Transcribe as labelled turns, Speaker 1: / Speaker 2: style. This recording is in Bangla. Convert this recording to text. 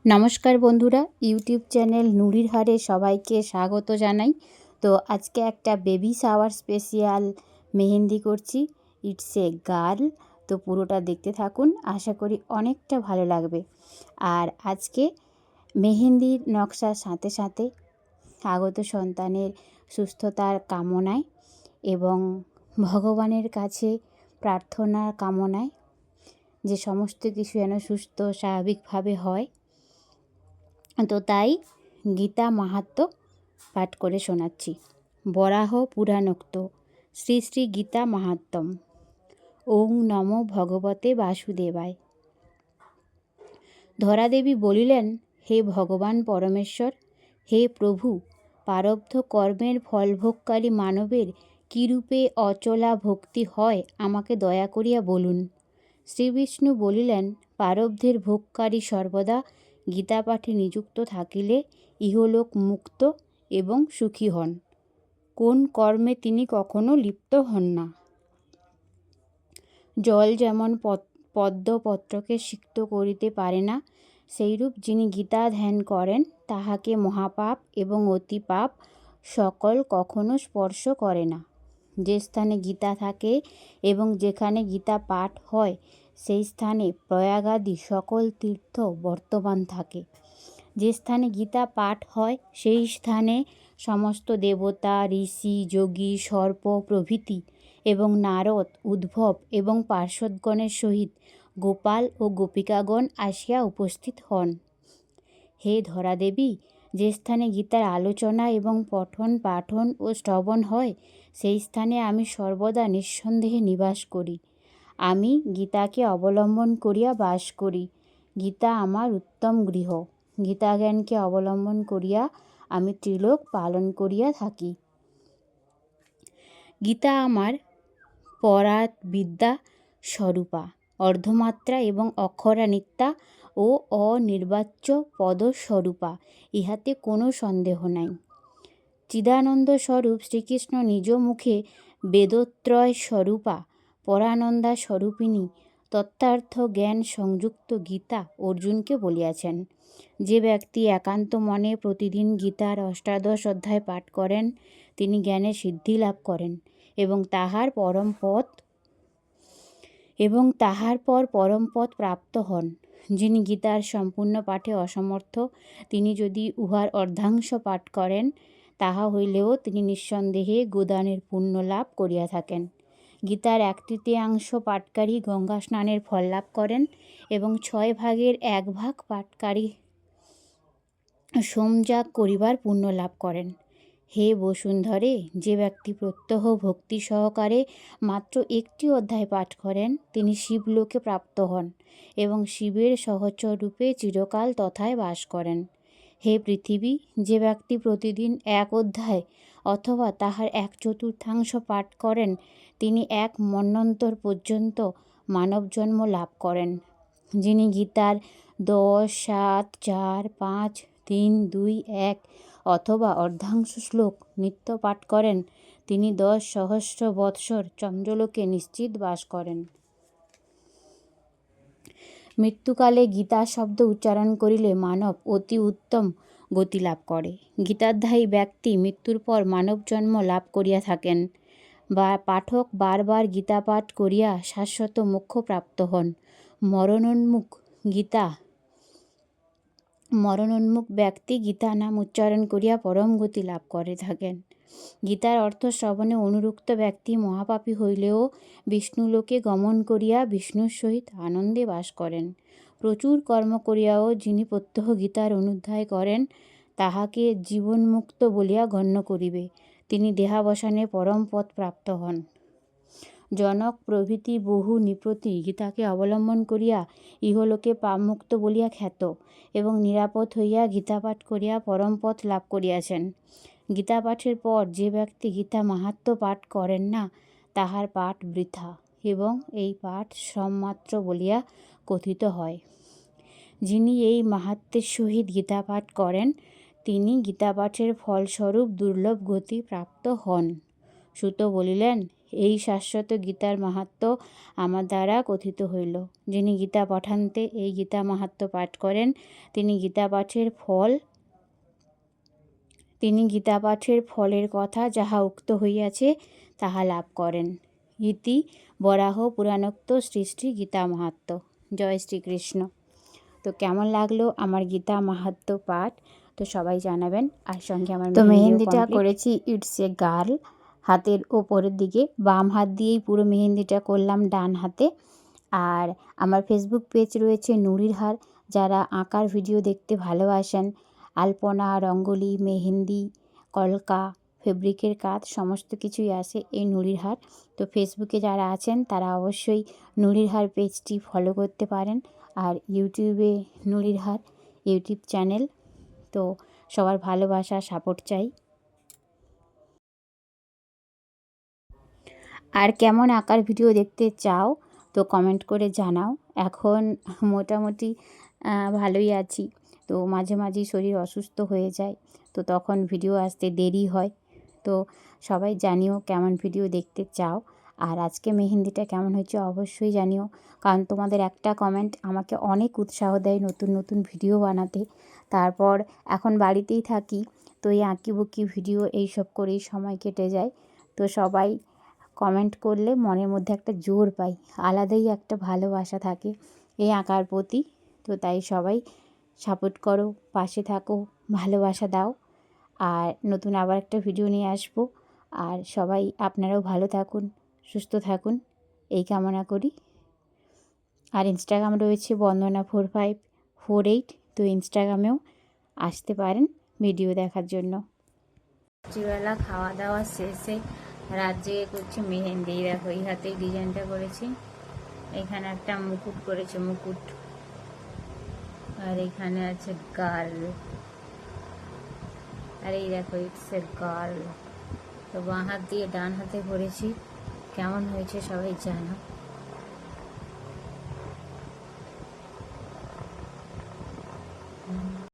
Speaker 1: নমস্কার বন্ধুরা, ইউটিউব চ্যানেল নুরির হারে সবাইকে স্বাগত জানাই। তো আজকে একটা বেবি শাওয়ার স্পেশাল মেহেন্দি করছি। It's a girl. তো পুরোটা দেখতে থাকুন, আশা করি অনেকটা ভালো লাগবে। আর আজকে মেহেন্দির নকশার সাথে সাথে আগত সন্তানের সুস্থতার কামনায় এবং ভগবানের কাছে প্রার্থনার কামনায় যে সমস্ত কিছু যেন সুস্থ স্বাভাবিকভাবে হয়, তো তাই গীতা মাহাত্ম্য পাঠ করে শোনাচ্ছি। বরাহ পুরাণোক্ত শ্রী শ্রী গীতা মাহাত্ম্যম। ওং নমো ভগবতে বাসুদেবায়। ধরাদেবী বলিলেন, হে ভগবান পরমেশ্বর, হে প্রভু, প্রারব্ধ কর্মের ফলভোগকারী মানবের কীরূপে অচলা ভক্তি হয় আমাকে দয়া করিয়া বলুন। শ্রীবিষ্ণু বলিলেন, প্রারব্ধের ভোগকারী সর্বদা গীতাপাঠে নিযুক্ত থাকিলে ইহলোক মুক্ত এবং সুখী হন। কোন কর্মে তিনি কখনো লিপ্ত হন না। জল যেমন পদ্মপত্রকে সিক্ত করিতে পারে না, সেইরূপ যিনি গীতা ধ্যান করেন তাহাকে মহাপাপ এবং অতিপাপ সকল কখনো স্পর্শ করে না। যে স্থানে গীতা থাকে এবং যেখানে গীতা পাঠ হয় সেই স্থানে প্রয়াগাদি সকল তীর্থ বর্তমান থাকে। যে স্থানে গীতা পাঠ হয় সেই স্থানে সমস্ত দেবতা, ঋষি, যোগী, সর্প প্রভৃতি এবং নারদ, উদ্ভব এবং পার্শ্বদগণের সহিত গোপাল ও গোপিকাগণ আসিয়া উপস্থিত হন। হে ধরাদেবী, যে স্থানে গীতার আলোচনা এবং পঠন পাঠন ও শ্রবণ হয় সেই স্থানে আমি সর্বদা নিঃসন্দেহে নিবাস করি। আমি গীতাকে অবলম্বন করিয়া বাস করি। গীতা আমার উত্তম গৃহ। গীতাজ্ঞানকে অবলম্বন করিয়া আমি ত্রিলোক পালন করিয়া থাকি। গীতা আমার পরাৎ বিদ্যা স্বরূপা, অর্ধমাত্রা এবং অক্ষরানিত্যা ও অনির্বাচ্য পদস্বরূপা, ইহাতে কোনো সন্দেহ নাই। চিদানন্দ স্বরূপ শ্রীকৃষ্ণ নিজ মুখে বেদত্রয় স্বরূপা পরানন্দা স্বরূপিণী তত্ত্বার্থ জ্ঞান সংযুক্ত গীতা অর্জুনকে বলিয়াছেন। যে ব্যক্তি একান্ত মনে প্রতিদিন গীতার অষ্টাদশ অধ্যায় পাঠ করেন তিনি জ্ঞানে সিদ্ধি লাভ করেন এবং তাহার পর পরম পদ প্রাপ্ত হন। যিনি গীতার সম্পূর্ণ পাঠে অসমর্থ তিনি যদি উহার অর্ধাংশ পাঠ করেন তাহা হইলেও তিনি নিঃসন্দেহে গোদানের পুণ্য লাভ করিয়া থাকেন। গীতার 1/3 পাঠকারী গঙ্গা স্নানের ফল লাভ করেন এবং 6 ভাগের 1 ভাগ পাঠকারী সোমযাগ করিবার পুণ্য লাভ করেন। হে বসুন্ধরে, যে ব্যক্তি প্রত্যহ ভক্তি সহকারে মাত্র 1টি অধ্যায় পাঠ করেন তিনি শিবলোকে প্রাপ্ত হন এবং শিবের সহচর রূপে চিরকাল তথায় বাস করেন। হে পৃথিবী, যে ব্যক্তি প্রতিদিন 1 অধ্যায় অথবা তাহার 1/4 পাঠ করেন তিনি 1 মন্বন্তর পর্যন্ত মানব জন্ম লাভ করেন। যিনি গীতার 10, 7, 4, 5, 3, 2, 1 অথবা অর্ধাংশ শ্লোক নিত্য পাঠ করেন তিনি 10 সহস্র বৎসর চন্দ্রলোকে নিশ্চিত বাস করেন। মৃত্যুকালে গীতা শব্দ উচ্চারণ করিলে মানব অতি উত্তম গতি লাভ করে। গীতাধ্যায়ী ব্যক্তি মৃত্যুর পর মানব জন্ম লাভ করিয়া থাকেন বা পাঠক বারবার গীতা পাঠ করিয়া শাশ্বত মোক্ষ প্রাপ্ত হন। মরণোন্মুখ ব্যক্তি গীতা নাম উচ্চারণ করিয়া পরম গতি লাভ করে থাকেন। গীতার অর্থ শ্রবণে অনুরুক্ত ব্যক্তি মহাপাপী হইলেও বিষ্ণুলোকে গমন করিয়া বিষ্ণুর সহিত আনন্দে বাস করেন। প্রচুর কর্ম করিয়াও যিনি প্রত্যহ গীতার অনুধ্যায় করেন তাহাকে জীবনমুক্ত বলিয়া গণ্য করিবে। তিনি দেহাবসানে পরম পদ প্রাপ্ত হন। জনক প্রভৃতি বহু নৃপতি গীতাকে অবলম্বন করিয়া ইহলোকে পাপমুক্ত বলিয়া খ্যাত এবং নিরাপদ হইয়া গীতাপাঠ করিয়া পরম পদ লাভ করিয়াছেন। গীতা পাঠের পর যে ব্যক্তি গীতা মাহাত্ম্য পাঠ করেন না তাহার পাঠ বৃথা এবং এই পাঠ শ্রমমাত্র বলিয়া কথিত হয়। যিনি এই মাহাত্ম্যের সহিত গীতা পাঠ করেন তিনি গীতাপাঠের ফলস্বরূপ দুর্লভ গতি প্রাপ্ত হন। সূত বলিলেন, এই শাশ্বত গীতার মাহাত্ম্য আমার দ্বারা কথিত হইল। যিনি গীতা পঠান্তে এই গীতা মাহাত্ম্য পাঠ করেন, তিনি গীতা পাঠের ফলের কথা যাহা উক্ত হইয়াছে তাহা লাভ করেন। ইতি বরাহ পুরাণোক্ত শ্রী শ্রী গীতা মাহাত্ম্য। জয় শ্রীকৃষ্ণ। তো কেমন লাগলো আমার গীতা মাহাত্ম্য পাঠ, তো সবাই জানাবেন। আর সঙ্গে আমার মেহেন্দিটা করেছি ইটস এ গার্ল, হাতের ওপরের দিকে, বাম হাত দিয়েই পুরো মেহেন্দিটা করলাম ডান হাতে। আর আমার ফেসবুক পেজ রয়েছে নুরির হার, যারা আঁকার ভিডিও দেখতে ভালোবাসেন, আলপনা, রঙ্গোলি, মেহেন্দি, কলকা, ফেব্রিকের কাজ সমস্ত কিছুই আসে এই নুরির হার। তো ফেসবুকে যারা আছেন তারা অবশ্যই নুরির হার পেজটি ফলো করতে পারেন। আর ইউটিউবে নুরির হার ইউটিউব চ্যানেল। তো সবার ভালোবাসা সাপোর্ট চাই। আর কেমন আঁকার ভিডিও দেখতে চাও তো কমেন্ট করে জানাও। এখন মোটামুটি ভালোই আছি, তো মাঝে মাঝেই শরীর অসুস্থ হয়ে যায়, তো তখন ভিডিও আসতে দেরি হয়। তো সবাই জানিও কেমন ভিডিও দেখতে চাও। আর আজকে মেহেন্দিটা কেমন হয়েছে অবশ্যই জানিও, কারণ তোমাদের একটা কমেন্ট আমাকে অনেক উৎসাহ দেয় নতুন নতুন ভিডিও বানাতে। তারপর এখন বাড়িতেই থাকি, তো এই আঁকিবুকি ভিডিও এইসব করেই সময় কেটে যায়। তো সবাই কমেন্ট করলে মনের মধ্যে একটা জোর পাই, আলাদাই একটা ভালোবাসা থাকে এই আঁকার প্রতি। তো তাই সবাই সাপোর্ট করো, পাশে থাকো, ভালোবাসা দাও। আর নতুন আবার একটা ভিডিও নিয়ে আসবো। আর সবাই আপনারাও ভালো থাকুন, সুস্থ থাকুন, এই কামনা করি। আর ইনস্টাগ্রাম রয়েছে বন্দনা 4548, তো ইনস্টাগ্রামেও আসতে পারেন ভিডিও দেখার জন্য। রাত্রিবেলা খাওয়া দাওয়া শেষে রাত জেগে করছি মেহেন্দি। দেখো এই হাতে ডিজাইনটা করেছি, এখানে একটা মুকুট করেছে মুকুট, আর এখানে আছে গার্ল, আর এই দেখো ইটস এ গার্ল। তো বাঁ হাত দিয়ে ডান হাতে করেছি। কেমন হয়েছে সবাই জানো।